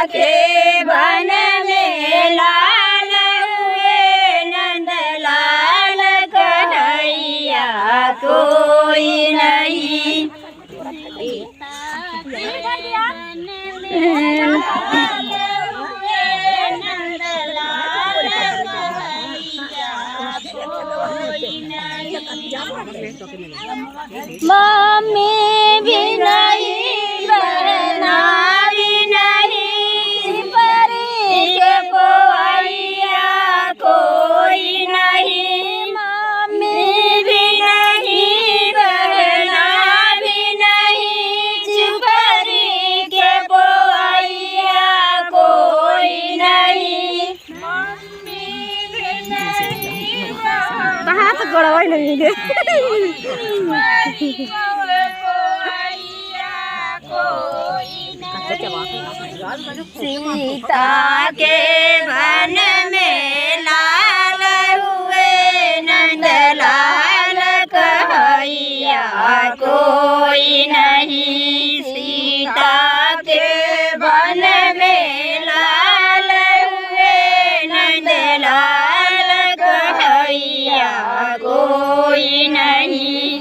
के वन में लाल हुए नंदलाल कन्हैया कोई नहीं। मम्मी भी नहीं बहना भी नहीं परी के पोइया कोई नहीं। मम्मी भी नहीं बहना भी नहीं परी के पोइया कोई नहीं। मम्मी भी नहीं कहाँ से गड़बड़ नहीं है। सीता के वन में लाल हुए नंदलाल कन्हैया कोई नहीं। सीता के वन में लाल हुए नंदलाल कन्हैया कोई नहीं।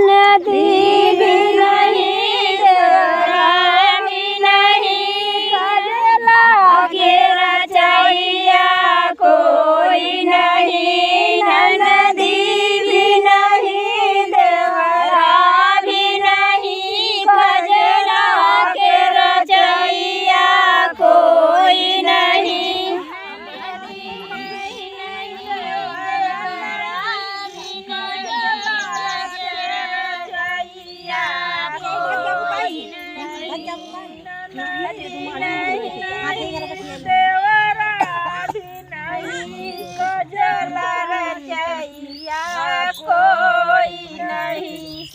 नदी भी नहीं देवरा भी नहीं कजला के रचैया कोई नहीं। नदी भी नहीं देवरा भी नहीं कजला के रचैया कोई नहीं।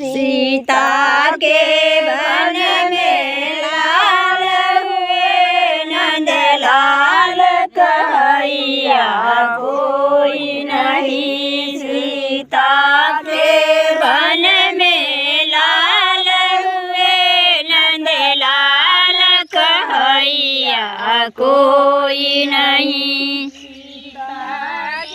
सीता के वन में लाल हुए नंदलाल कन्हैया कोई नहीं। सीता के वन में लाल हुए नंदलाल कन्हैया कोई नहीं।